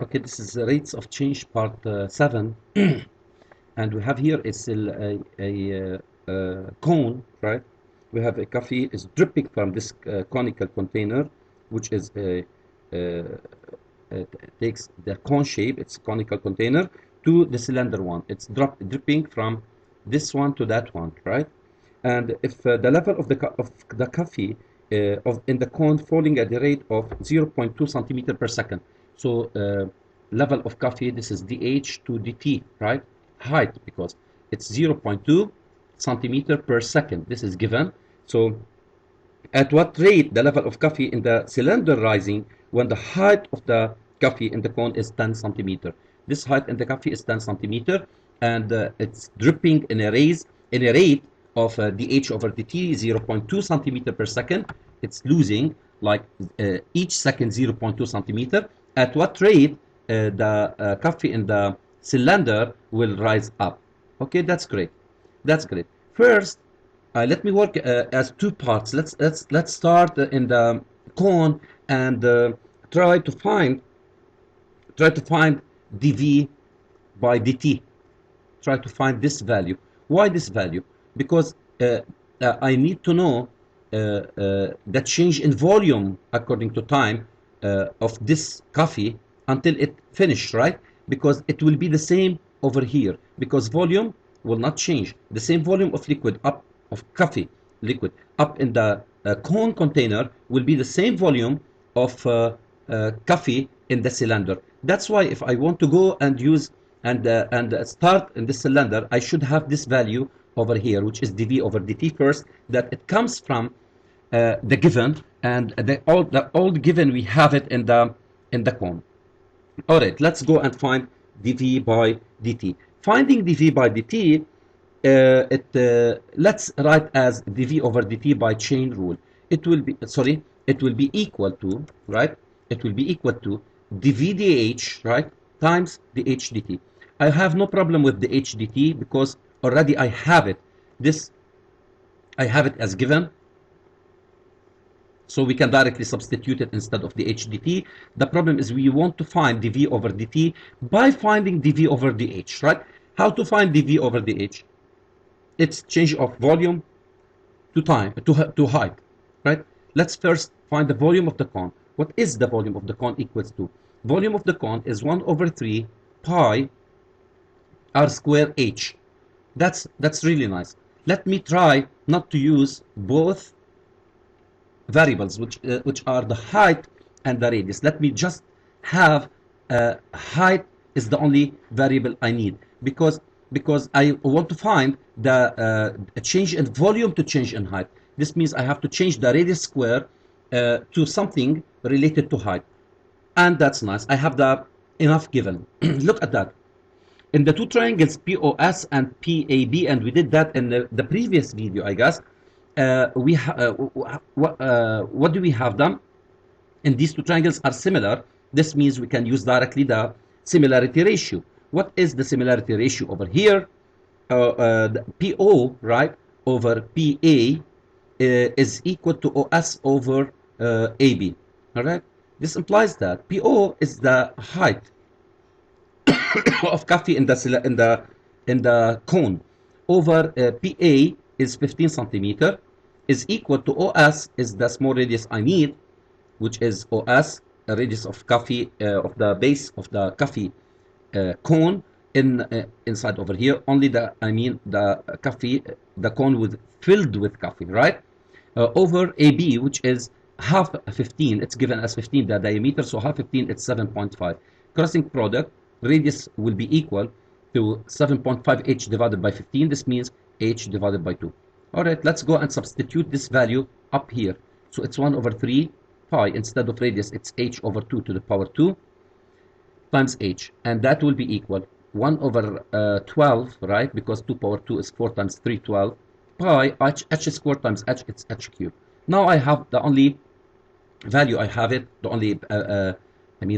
Okay, this is the rates of change part 7. And we have here is a cone, right? We have a coffee is dripping from this conical container, which is takes the cone shape, it's conical container, to the cylinder one. It's dripping from this one to that one, right? And if the level of the coffee in the cone falling at the rate of 0.2 centimeter per second. So level of coffee, this is dH to dt, right? Height, because it's 0.2 centimeter per second. This is given. So at what rate the level of coffee in the cylinder rising when the height of the coffee in the cone is 10 centimeter. This height in the coffee is 10 centimeter, and it's dripping in a rate of dH over dt 0.2 centimeter per second. It's losing like each second 0.2 centimeter. At what rate the coffee in the cylinder will rise up? Okay, that's great. That's great. First, let me work as two parts. Let's start in the cone and try to find dV by dt. Try to find this value. Why this value? Because I need to know the change in volume according to time of this coffee until it finished, right? Because it will be the same over here, because volume will not change. The same volume of liquid up of coffee liquid up in the cone container will be the same volume of coffee in the cylinder. That's why if I want to go and use and start in the cylinder, I should have this value over here, which is dV over dt first, that it comes from the given, and the old given, we have it in the cone. All right, let's go and find dV by dt. Finding dV by dt, let's write as dV over dt by chain rule. It will be, sorry, it will be equal to, right? It will be equal to dV dH, right, times dH dt. I have no problem with the h dt because already I have it. I have it as given. So we can directly substitute it instead of the h dt. The problem is we want to find dV over dt by finding dV over dH, right? How to find dV over dH? It's change of volume to time, to height, right? Let's first find the volume of the cone. What is the volume of the cone equals to? Volume of the cone is 1 over 3 pi r square h. That's really nice. Let me try not to use both variables, which are the height and the radius. Let me just have height is the only variable I need, because I want to find the change in volume to change in height. This means I have to change the radius square to something related to height, and that's nice. I have the enough given. Look at that. In the two triangles POS and PAB, and we did that in the previous video, I guess. What do we have done? And these two triangles are similar. This means we can use directly the similarity ratio. What is the similarity ratio over here? The PO, right, over PA is equal to OS over AB. All right. This implies that PO is the height of coffee in the cone over PA is 15 centimeter, is equal to OS is the small radius I need, which is OS, a radius of coffee of the base of the coffee cone inside over here. Only the coffee, the cone was filled with coffee, right? Over AB, which is half 15. It's given as 15 the diameter, so half 15 it's 7.5. Crossing product radius will be equal to 7.5 h divided by 15. This means h divided by 2. All right, let's go and substitute this value up here. So it's 1 over 3 pi. Instead of radius, it's h over 2 to the power 2 times h. And that will be equal 1 over 12, right? Because 2 power 2 is 4 times 3, 12. Pi, h squared times h, it's h cubed. Now I have the only value I have it, the only,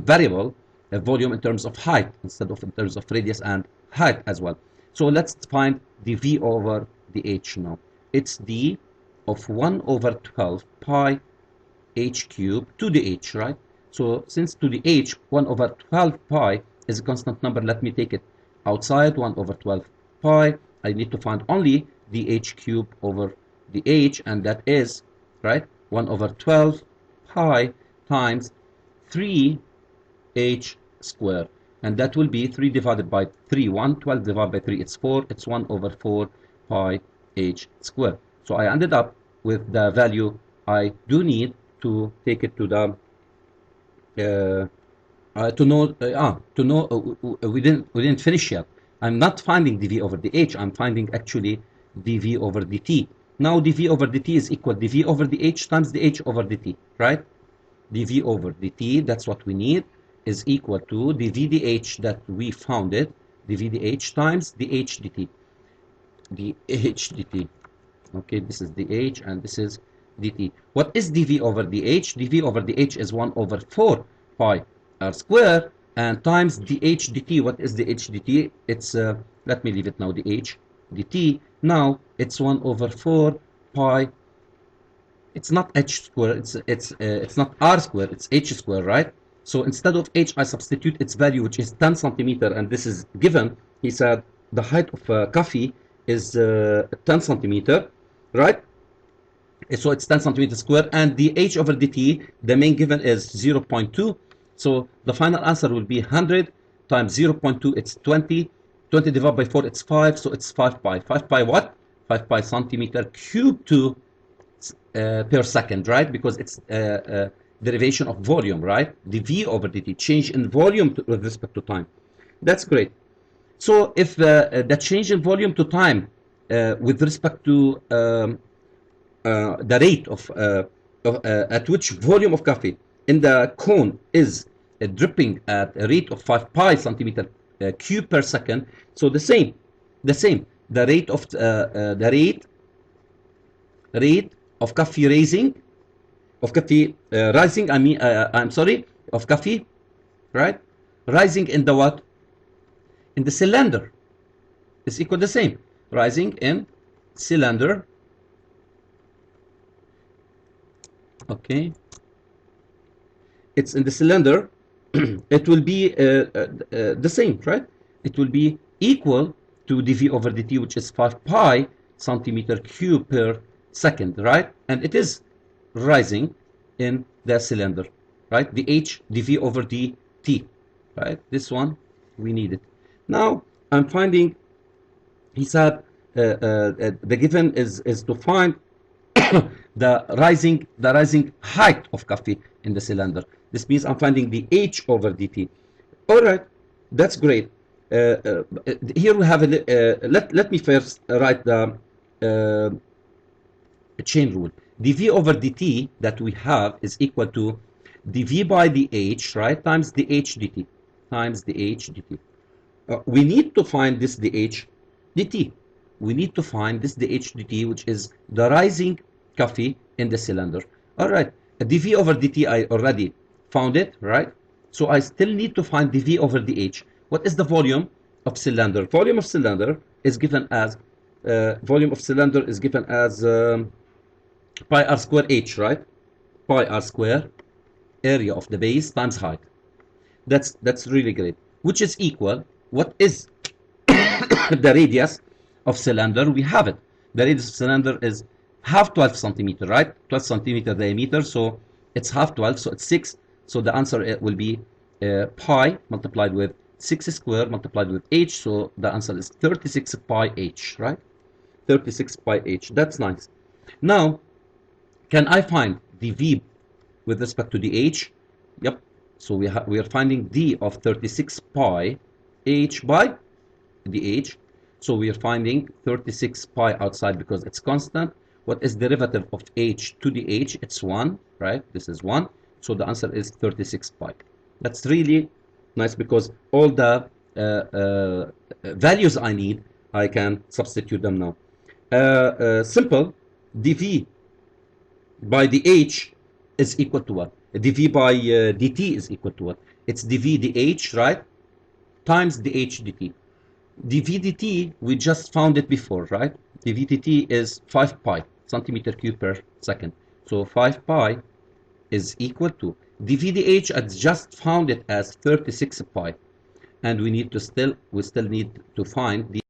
variable, volume in terms of height instead of in terms of radius and height as well. So let's find dV over dH now. It's d of 1 over 12 pi h cubed to the h, right? So since to the h 1 over 12 pi is a constant number, let me take it outside 1 over 12 pi. I need to find only the h cubed over the h, and that is, right, 1 over 12 pi times 3h squared. And that will be 3 divided by 3, 1. 12 divided by 3, it's 4. It's 1 over 4 pi h squared. So I ended up with the value I do need to take it to the we didn't finish yet. I'm not finding dv over the h. I'm finding actually dv over dt. Now dv over dt is equal dv over the h times the h over dt, right? dv over dt, that's what we need, is equal to dv dh that we found it, dv dh times the h dt. Okay, this is the h and this is dt. What is dv over the h? dv over the h is 1 over 4 pi r squared, and times the h dt. What is the h dt? It's let me leave it now, the h dt. Now it's 1 over 4 pi. It's not h squared, it's not r squared, it's h squared, right? So instead of h, I substitute its value, which is 10 centimeter, and this is given. He said the height of coffee is 10 centimeter, right? So it's 10 centimeter squared, and the h over dt, the main given is 0.2. So the final answer will be 100 times 0.2, it's 20. 20 divided by 4, it's 5, so it's 5 pi. 5 pi what? 5 pi centimeter cubed to per second, right? Because it's derivation of volume, right? dv over dt, change in volume with respect to time. That's great. So if the change in volume to time with respect to the rate of at which volume of coffee in the cone is dripping at a rate of 5 pi centimeter cube per second, so the same, the rate of rate of coffee rising, I mean, I'm sorry, of coffee, right, rising in the what? In the cylinder is equal the same, rising in cylinder. Okay, it's in the cylinder. It will be the same, right? It will be equal to dv over dt, which is 5 pi centimeter cube per second, right? And it is rising in the cylinder, right? The h dv over dt, right? This one we need it. Now I'm finding, he said the given is to find the rising height of coffee in the cylinder. This means I'm finding the h over dt. All right, that's great. Here we have let me first write the chain rule. dv over dt that we have is equal to dv by the h, right, times the h dt, we need to find this dh dt. We need to find this dh dt, which is the rising coffee in the cylinder. All right, dv over dt, I already found it, right? So I still need to find dv over dh. What is the volume of cylinder? Volume of cylinder is given as pi r square h, right? Pi r square area of the base times height. That's really great. Which is equal, what is the radius of cylinder? We have it. The radius of cylinder is half 12 centimeter, right? 12 centimeter diameter, so it's half 12, so it's 6. So the answer will be pi multiplied with 6 squared multiplied with h, so the answer is 36 pi h, right? 36 pi h. That's nice. Now, can I find dv with respect to the h? Yep. So we are finding d of 36 pi h by the h. So we are finding 36 pi outside because it's constant. What is derivative of h to the h? It's 1, right? This is 1. So the answer is 36 pi. That's really nice because all the values I need, I can substitute them now. Simple. dv by the h is equal to what? dv by dt is equal to what? It's dv dh, right? Times dh dt. dv dt, we just found it before, right? dv dt is 5 pi centimeter cube per second. So 5 pi is equal to The VDH I just found it as 36 pi, and we still need to find the